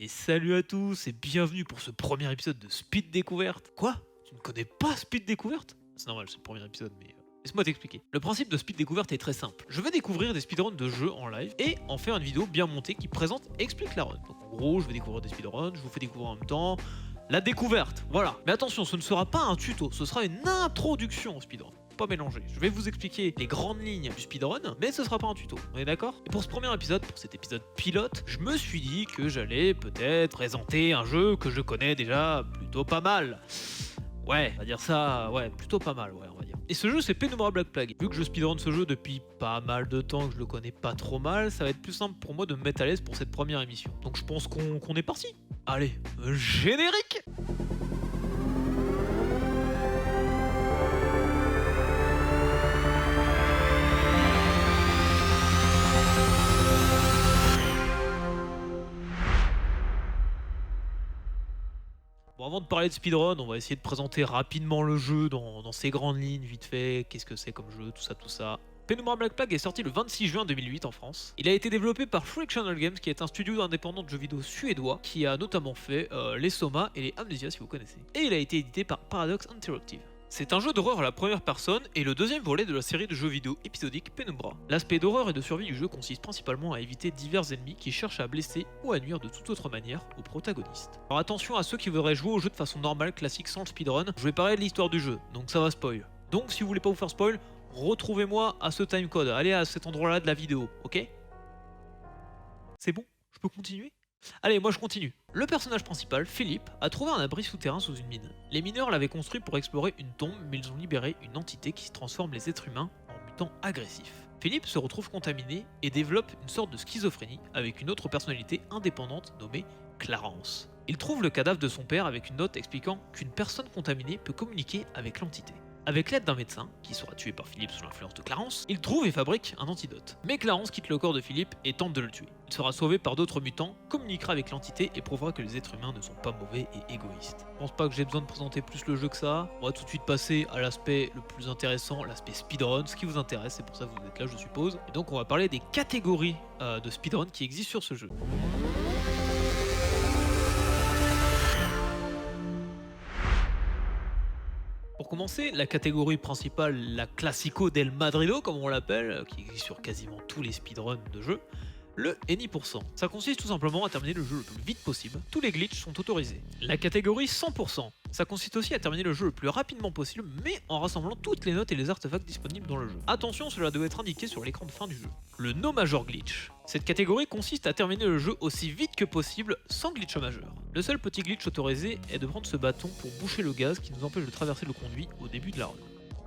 Et salut à tous et bienvenue pour ce premier épisode de Speed Découverte. Quoi? Tu ne connais pas Speed Découverte? C'est normal, c'est le premier épisode, mais laisse-moi t'expliquer. Le principe de Speed Découverte est très simple. Je vais découvrir des speedruns de jeux en live et en faire une vidéo bien montée qui présente et explique la run. Donc en gros, je vais découvrir des speedruns, je vous fais découvrir en même temps la découverte, voilà. Mais attention, ce ne sera pas un tuto, ce sera une introduction au speedrun. Pas mélanger. Je vais vous expliquer les grandes lignes du speedrun, mais ce sera pas un tuto, on est d'accord? Et pour ce premier épisode, pour cet épisode pilote, je me suis dit que j'allais peut-être présenter un jeu que je connais déjà plutôt pas mal. Ouais, on va dire ça, ouais, plutôt pas mal, ouais, on va dire. Et ce jeu, c'est Penumbra Black Plague. Vu que je speedrun ce jeu depuis pas mal de temps, que je le connais pas trop mal, ça va être plus simple pour moi de me mettre à l'aise pour cette première émission. Donc je pense qu'on est parti. Allez, générique! Bon, avant de parler de speedrun, on va essayer de présenter rapidement le jeu dans ses grandes lignes, vite fait, qu'est-ce que c'est comme jeu, tout ça, tout ça. Penumbra Black Plague est sorti le 26 juin 2008 en France. Il a été développé par Frictional Games, qui est un studio indépendant de jeux vidéo suédois, qui a notamment fait les Soma et les Amnesia si vous connaissez. Et il a été édité par Paradox Interactive. C'est un jeu d'horreur à la première personne et le deuxième volet de la série de jeux vidéo épisodique Penumbra. L'aspect d'horreur et de survie du jeu consiste principalement à éviter divers ennemis qui cherchent à blesser ou à nuire de toute autre manière au protagoniste. Alors attention à ceux qui voudraient jouer au jeu de façon normale, classique, sans le speedrun, je vais parler de l'histoire du jeu, donc ça va spoil. Donc si vous voulez pas vous faire spoil, retrouvez-moi à ce timecode, allez à cet endroit-là de la vidéo, ok? C'est bon? Je peux continuer? Allez, moi je continue. Le personnage principal, Philippe, a trouvé un abri souterrain sous une mine. Les mineurs l'avaient construit pour explorer une tombe, mais ils ont libéré une entité qui transforme les êtres humains en mutants agressifs. Philippe se retrouve contaminé et développe une sorte de schizophrénie avec une autre personnalité indépendante nommée Clarence. Il trouve le cadavre de son père avec une note expliquant qu'une personne contaminée peut communiquer avec l'entité. Avec l'aide d'un médecin, qui sera tué par Philippe sous l'influence de Clarence, il trouve et fabrique un antidote. Mais Clarence quitte le corps de Philippe et tente de le tuer. Il sera sauvé par d'autres mutants, communiquera avec l'entité et prouvera que les êtres humains ne sont pas mauvais et égoïstes. Je pense pas que j'ai besoin de présenter plus le jeu que ça. On va tout de suite passer à l'aspect le plus intéressant, l'aspect speedrun, ce qui vous intéresse, c'est pour ça que vous êtes là je suppose. Et donc on va parler des catégories de speedrun qui existent sur ce jeu. Pour commencer, la catégorie principale, la Classico del Madrido comme on l'appelle, qui existe sur quasiment tous les speedruns de jeu, le Any%. Ça consiste tout simplement à terminer le jeu le plus vite possible, tous les glitches sont autorisés. La catégorie 100%, ça consiste aussi à terminer le jeu le plus rapidement possible, mais en rassemblant toutes les notes et les artefacts disponibles dans le jeu. Attention, cela doit être indiqué sur l'écran de fin du jeu. Le No Major Glitch. Cette catégorie consiste à terminer le jeu aussi vite que possible sans glitch majeur. Le seul petit glitch autorisé est de prendre ce bâton pour boucher le gaz qui nous empêche de traverser le conduit au début de la run.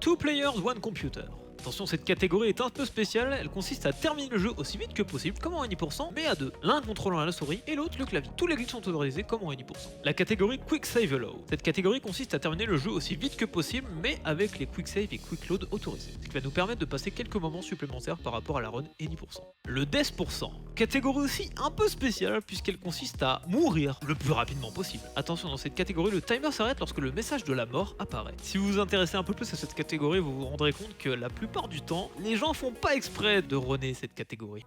2 players, 1 computer. Attention, cette catégorie est un peu spéciale, elle consiste à terminer le jeu aussi vite que possible, comme en Any%, mais à deux, l'un contrôlant la souris et l'autre le clavier. Tous les glitches sont autorisés comme en Any%. La catégorie Quick Save Allow. Cette catégorie consiste à terminer le jeu aussi vite que possible, mais avec les Quick Save et Quick Load autorisés, ce qui va nous permettre de passer quelques moments supplémentaires par rapport à la run Any%. Le Death%. Catégorie aussi un peu spéciale, puisqu'elle consiste à mourir le plus rapidement possible. Attention, dans cette catégorie, le timer s'arrête lorsque le message de la mort apparaît. Si vous vous intéressez un peu plus à cette catégorie, vous vous rendrez compte que la plupart du temps, les gens font pas exprès de runner cette catégorie.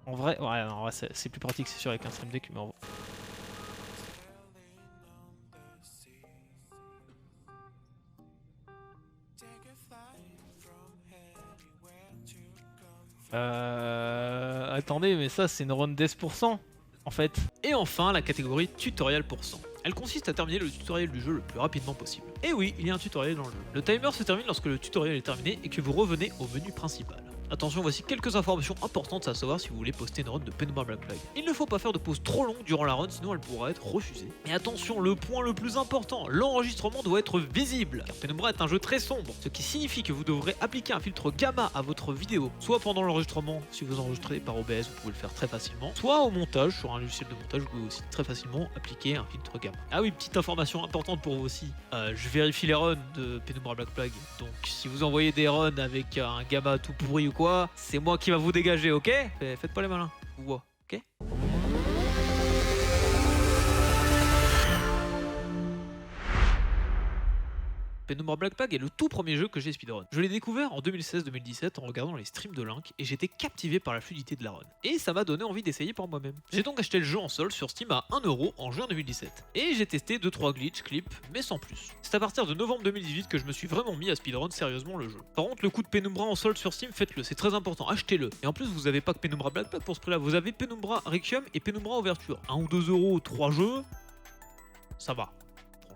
En vrai, c'est plus pratique, c'est sûr, avec un stream deck, mais en attendez, mais ça c'est une run Death% en fait. Et enfin, la catégorie Tutorial %. Elle consiste à terminer le tutoriel du jeu le plus rapidement possible. Et oui, il y a un tutoriel dans le jeu. Le timer se termine lorsque le tutoriel est terminé et que vous revenez au menu principal. Attention, voici quelques informations importantes à savoir si vous voulez poster une run de Penumbra Black Plague. Il ne faut pas faire de pause trop longue durant la run, sinon elle pourra être refusée. Et attention, le point le plus important, l'enregistrement doit être visible, car Penumbra est un jeu très sombre, ce qui signifie que vous devrez appliquer un filtre gamma à votre vidéo, soit pendant l'enregistrement, si vous enregistrez par OBS, vous pouvez le faire très facilement, soit au montage, sur un logiciel de montage, vous pouvez aussi très facilement appliquer un filtre gamma. Ah oui, petite information importante pour vous aussi, je vérifie les runs de Penumbra Black Plague, donc si vous envoyez des runs avec un gamma tout pourri ou quoi, c'est moi qui va vous dégager, ok? Faites pas les malins, vous voyez, ok? Penumbra Black Plague est le tout premier jeu que j'ai speedrun. Je l'ai découvert en 2016-2017 en regardant les streams de Link et j'étais captivé par la fluidité de la run. Et ça m'a donné envie d'essayer par moi-même. J'ai donc acheté le jeu en solde sur Steam à 1€ en juin 2017. Et j'ai testé 2-3 glitches, clips, mais sans plus. C'est à partir de novembre 2018 que je me suis vraiment mis à speedrun sérieusement le jeu. Par contre, le coup de Penumbra en solde sur Steam, faites-le, c'est très important, achetez-le. Et en plus, vous avez pas que Penumbra Black Plague pour ce prix-là, vous avez Penumbra Requiem et Penumbra Overture. 1 ou 2€, 3 jeux, ça va.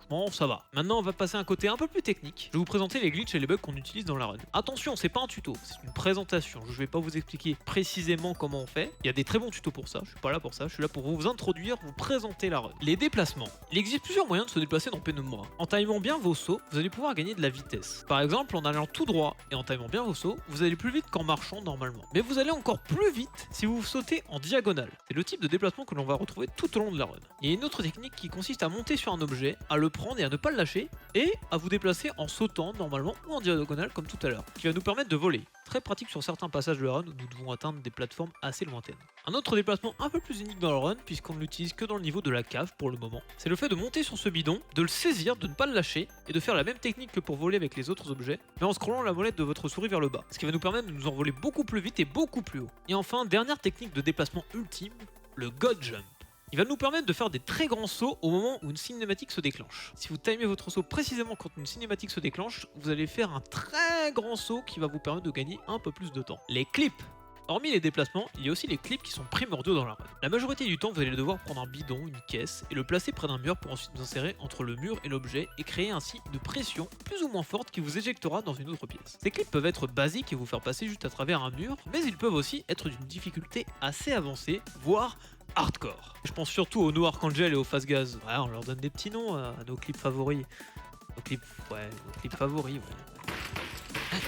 Franchement, ça va. Maintenant, on va passer à un côté un peu plus technique. Je vais vous présenter les glitches et les bugs qu'on utilise dans la run. Attention, c'est pas un tuto, c'est une présentation. Je vais pas vous expliquer précisément comment on fait. Il y a des très bons tutos pour ça, je suis pas là pour ça. Je suis là pour vous introduire, vous présenter la run. Les déplacements. Il existe plusieurs moyens de se déplacer dans Penumbra. En timant bien vos sauts, vous allez pouvoir gagner de la vitesse. Par exemple, en allant tout droit et en timant bien vos sauts, vous allez plus vite qu'en marchant normalement. Mais vous allez encore plus vite si vous sautez en diagonale. C'est le type de déplacement que l'on va retrouver tout au long de la run. Il y a une autre technique qui consiste à monter sur un objet, à le prendre et à ne pas le lâcher, et à vous déplacer en sautant normalement ou en diagonale comme tout à l'heure, qui va nous permettre de voler. Très pratique sur certains passages de la run où nous devons atteindre des plateformes assez lointaines. Un autre déplacement un peu plus unique dans la run, puisqu'on ne l'utilise que dans le niveau de la cave pour le moment, c'est le fait de monter sur ce bidon, de le saisir, de ne pas le lâcher, et de faire la même technique que pour voler avec les autres objets, mais en scrollant la molette de votre souris vers le bas, ce qui va nous permettre de nous envoler beaucoup plus vite et beaucoup plus haut. Et enfin, dernière technique de déplacement ultime, le God Jump. Il va nous permettre de faire des très grands sauts au moment où une cinématique se déclenche. Si vous timez votre saut précisément quand une cinématique se déclenche, vous allez faire un très grand saut qui va vous permettre de gagner un peu plus de temps. Les clips. Hormis les déplacements, il y a aussi les clips qui sont primordiaux dans la run. La majorité du temps, vous allez devoir prendre un bidon, une caisse, et le placer près d'un mur pour ensuite vous insérer entre le mur et l'objet et créer ainsi une pression plus ou moins forte qui vous éjectera dans une autre pièce. Ces clips peuvent être basiques et vous faire passer juste à travers un mur, mais ils peuvent aussi être d'une difficulté assez avancée, voire hardcore. Je pense surtout aux No Archangel et aux Fast Gaz. Ouais, on leur donne des petits noms à nos clips favoris. Nos clips favoris, ouais.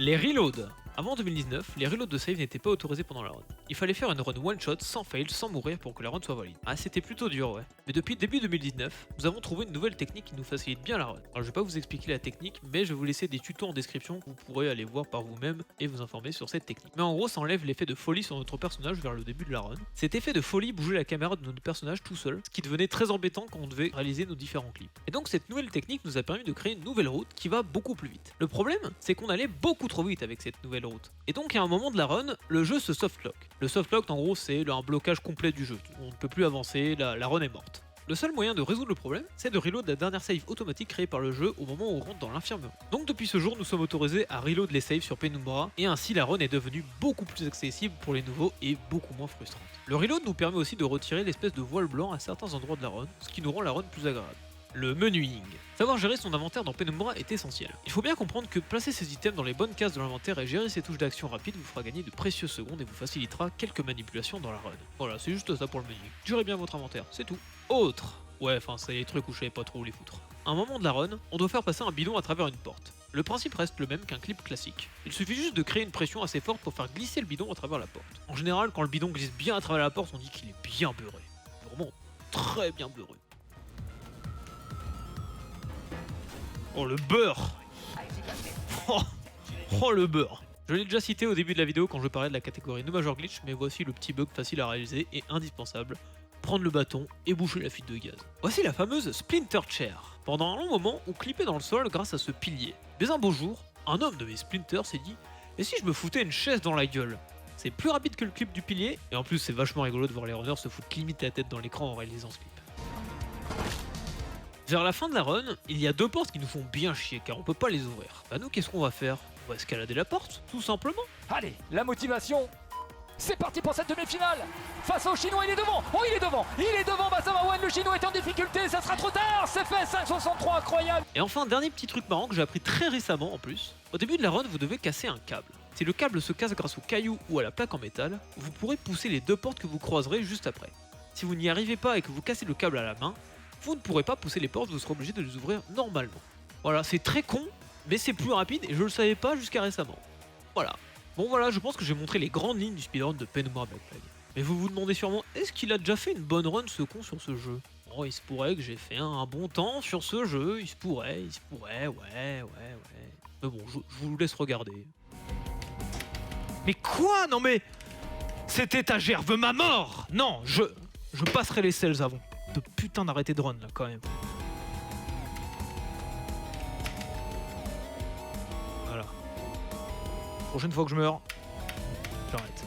Les reloads. Avant 2019, les reloads de save n'étaient pas autorisés pendant la run. Il fallait faire une run one shot sans fail, sans mourir pour que la run soit valide. Ah, c'était plutôt dur, ouais. Mais depuis début 2019, nous avons trouvé une nouvelle technique qui nous facilite bien la run. Alors je vais pas vous expliquer la technique, mais je vais vous laisser des tutos en description que vous pourrez aller voir par vous-même et vous informer sur cette technique. Mais en gros, ça enlève l'effet de folie sur notre personnage vers le début de la run. Cet effet de folie bougeait la caméra de notre personnage tout seul, ce qui devenait très embêtant quand on devait réaliser nos différents clips. Et donc cette nouvelle technique nous a permis de créer une nouvelle route qui va beaucoup plus vite. Le problème, c'est qu'on allait beaucoup trop vite avec cette nouvelle route. Et donc à un moment de la run, le jeu se softlock. Le softlock, en gros, c'est un blocage complet du jeu. On ne peut plus avancer, la run est morte. Le seul moyen de résoudre le problème, c'est de reload la dernière save automatique créée par le jeu au moment où on rentre dans l'infirmerie. Donc depuis ce jour, nous sommes autorisés à reload les saves sur Penumbra, et ainsi la run est devenue beaucoup plus accessible pour les nouveaux et beaucoup moins frustrante. Le reload nous permet aussi de retirer l'espèce de voile blanc à certains endroits de la run, ce qui nous rend la run plus agréable. Le menuing. Savoir gérer son inventaire dans Penumbra est essentiel. Il faut bien comprendre que placer ses items dans les bonnes cases de l'inventaire et gérer ses touches d'action rapide vous fera gagner de précieuses secondes et vous facilitera quelques manipulations dans la run. Voilà, c'est juste ça pour le menuing. Gérez bien votre inventaire, c'est tout. Autre. Ouais, enfin, c'est les trucs où je savais pas trop où les foutre. À un moment de la run, on doit faire passer un bidon à travers une porte. Le principe reste le même qu'un clip classique. Il suffit juste de créer une pression assez forte pour faire glisser le bidon à travers la porte. En général, quand le bidon glisse bien à travers la porte, on dit qu'il est bien beurré. Vraiment très bien beurré. Oh le beurre. Oh le beurre. Je l'ai déjà cité au début de la vidéo quand je parlais de la catégorie No Major Glitch, mais voici le petit bug facile à réaliser et indispensable. Prendre le bâton et boucher la fuite de gaz. Voici la fameuse Splinter Chair. Pendant un long moment, on clippait dans le sol grâce à ce pilier. Mais un beau jour, un homme de mes splinters s'est dit « Et si je me foutais une chaise dans la gueule ?» C'est plus rapide que le clip du pilier, et en plus c'est vachement rigolo de voir les runners se foutre limite la tête dans l'écran en réalisant ce clip. Vers la fin de la run, il y a deux portes qui nous font bien chier car on peut pas les ouvrir. Bah nous, qu'est-ce qu'on va faire? On va escalader la porte, tout simplement. Allez, la motivation. C'est parti pour cette demi-finale. Face au Chinois, il est devant. Oh, il est devant, Basama Wen. Le Chinois est en difficulté, ça sera trop tard. C'est fait, 5,63, incroyable. Et enfin, dernier petit truc marrant que j'ai appris très récemment en plus. Au début de la run, vous devez casser un câble. Si le câble se casse grâce au caillou ou à la plaque en métal, vous pourrez pousser les deux portes que vous croiserez juste après. Si vous n'y arrivez pas et que vous cassez le câble à la main, vous ne pourrez pas pousser les portes, vous serez obligé de les ouvrir normalement. Voilà, c'est très con, mais c'est plus rapide et je le savais pas jusqu'à récemment. Voilà. Bon voilà, je pense que j'ai montré les grandes lignes du speedrun de Penumbra Black Plague. Mais vous vous demandez sûrement, est-ce qu'il a déjà fait une bonne run ce con sur ce jeu? Oh, il se pourrait que j'ai fait un bon temps sur ce jeu, il se pourrait, ouais. Mais bon, je vous laisse regarder. Mais quoi? Non mais... Cette étagère veut ma mort! Non, je passerai les selles avant. De putain d'arrêter de run là quand même. Prochaine fois que je meurs, j'arrête.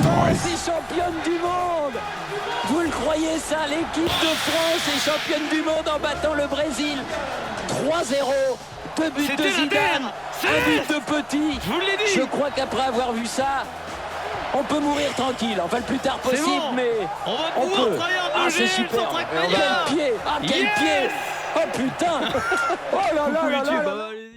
France est championne du monde. Vous le croyez ça? L'équipe de France est championne du monde en battant le Brésil 3-0. 2 buts de Zidane, 1 but de Petit. Je vous l'ai dit. Je crois qu'après avoir vu ça, on peut mourir tranquille. Enfin, le plus tard possible, bon. mais On va on pouvoir peut. travailler un Ah, peu c'est super. Quel pied. Ah, quel Yes. pied. Oh putain. Oh là là là là là. Bah, allez-y.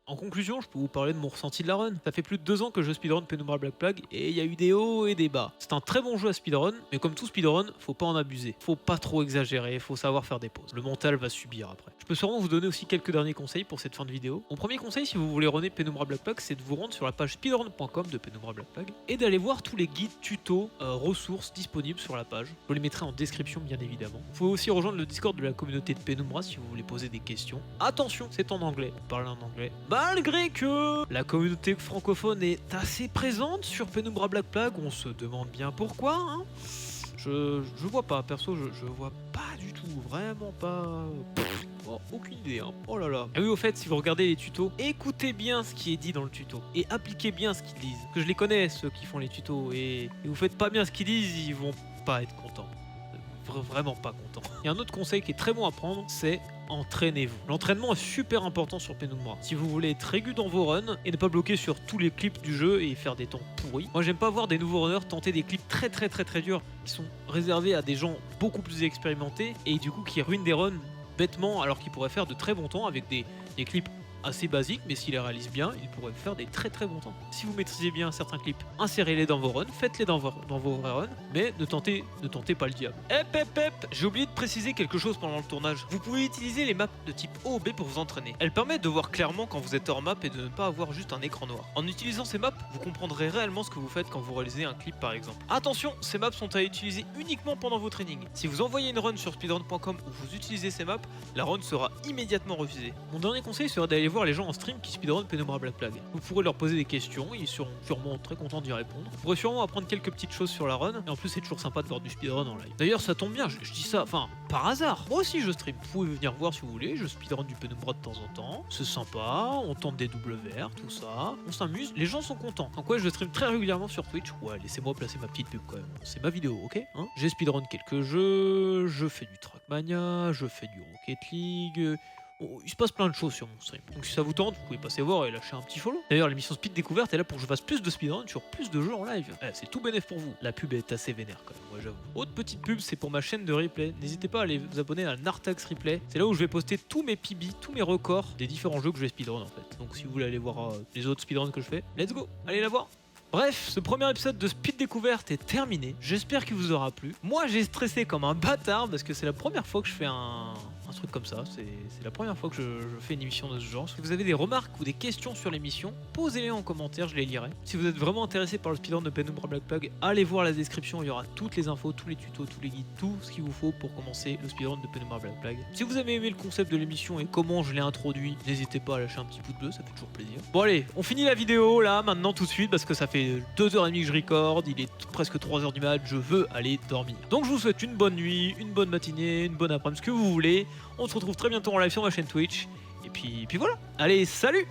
En conclusion, je peux vous parler de mon ressenti de la run. Ça fait plus de 2 ans que je speedrun Penumbra Black Plague et il y a eu des hauts et des bas. C'est un très bon jeu à speedrun, mais comme tout speedrun, faut pas en abuser. Faut pas trop exagérer, faut savoir faire des pauses. Le mental va subir après. Je peux sûrement vous donner aussi quelques derniers conseils pour cette fin de vidéo. Mon premier conseil si vous voulez runner Penumbra Black Plague, c'est de vous rendre sur la page speedrun.com de Penumbra Black Plague et d'aller voir tous les guides, tutos, ressources disponibles sur la page. Je vous les mettrai en description bien évidemment. Vous pouvez aussi rejoindre le Discord de la communauté de Penumbra si vous voulez poser des questions. Attention, c'est en anglais, on parle en anglais. Malgré que la communauté francophone est assez présente sur Penumbra Black Plague, on se demande bien pourquoi, hein. Je vois pas, perso, je vois pas du tout, vraiment pas. Oh, aucune idée, hein. Oh là là. Et oui, au fait, si vous regardez les tutos, écoutez bien ce qui est dit dans le tuto et appliquez bien ce qu'ils disent. Parce que je les connais, ceux qui font les tutos, et vous faites pas bien ce qu'ils disent, ils vont pas être contents. Vraiment pas contents. Il y a un autre conseil qui est très bon à prendre, c'est entraînez-vous. L'entraînement est super important sur Penumbra. Si vous voulez être aigu dans vos runs et ne pas bloquer sur tous les clips du jeu et faire des temps pourris. Moi j'aime pas voir des nouveaux runners tenter des clips très durs qui sont réservés à des gens beaucoup plus expérimentés et du coup qui ruinent des runs bêtement alors qu'ils pourraient faire de très bons temps avec des clips assez basiques, mais s'ils les réalisent bien, ils pourraient faire des très bons temps. Si vous maîtrisez bien certains clips, insérez-les dans vos runs, faites-les dans vos vrais runs, mais ne tentez pas le diable. J'ai oublié de préciser quelque chose pendant le tournage. Vous pouvez utiliser les maps de type O ou B pour vous entraîner. Elles permettent de voir clairement quand vous êtes hors map et de ne pas avoir juste un écran noir. En utilisant ces maps, vous comprendrez réellement ce que vous faites quand vous réalisez un clip par exemple. Attention, ces maps sont à utiliser uniquement pendant vos trainings. Si vous envoyez une run sur speedrun.com où vous utilisez ces maps, la run sera immédiatement refusée. Mon dernier conseil serait d'aller voir les gens en stream qui speedrun Penumbra Black Flag. Vous pourrez leur poser des questions, ils seront sûrement très contents d'y répondre. Vous pourrez sûrement apprendre quelques petites choses sur la run, et en plus c'est toujours sympa de voir du speedrun en live. D'ailleurs ça tombe bien, je dis ça, enfin par hasard. Moi aussi je stream, vous pouvez venir voir si vous voulez, je speedrun du Penumbra de temps en temps. C'est sympa, on tente des doubles verts, tout ça, on s'amuse, les gens sont contents. Donc ouais, je stream très régulièrement sur Twitch. Ouais, laissez-moi placer ma petite pub quand même. C'est ma vidéo, ok hein. J'ai speedrun quelques jeux, je fais du Trackmania, je fais du Rocket League. Oh, il se passe plein de choses sur mon stream. Donc si ça vous tente, vous pouvez passer voir et lâcher un petit follow. D'ailleurs, l'émission Speed Découverte est là pour que je fasse plus de speedrun sur plus de jeux en live. C'est tout bénéf pour vous. La pub est assez vénère quand même, ouais j'avoue. Autre petite pub, c'est pour ma chaîne de replay. N'hésitez pas à aller vous abonner à Nartax Replay. C'est là où je vais poster tous mes PB, tous mes records des différents jeux que je vais speedrun en fait. Donc si vous voulez aller voir les autres speedruns que je fais, let's go, allez la voir. Bref, ce premier épisode de Speed Découverte est terminé. J'espère qu'il vous aura plu. Moi, j'ai stressé comme un bâtard parce que c'est la première fois que je fais un truc comme ça. C'est la première fois que je fais une émission de ce genre. Si vous avez des remarques ou des questions sur l'émission, posez-les en commentaire, je les lirai. Si vous êtes vraiment intéressé par le speedrun de Penumbra Black Flag, allez voir la description, il y aura toutes les infos, tous les tutos, tous les guides, tout ce qu'il vous faut pour commencer le speedrun de Penumbra Black Flag. Si vous avez aimé le concept de l'émission et comment je l'ai introduit, n'hésitez pas à lâcher un petit pouce bleu, ça fait toujours plaisir. Bon allez, on finit la vidéo là, maintenant tout de suite, parce que ça fait 2h30 que je recorde, il est presque 3h du mat, je veux aller dormir. Donc je vous souhaite une bonne nuit, une bonne matinée, une bonne après-midi, ce que vous voulez. On se retrouve très bientôt en live sur ma chaîne Twitch. Et puis voilà. Allez, salut!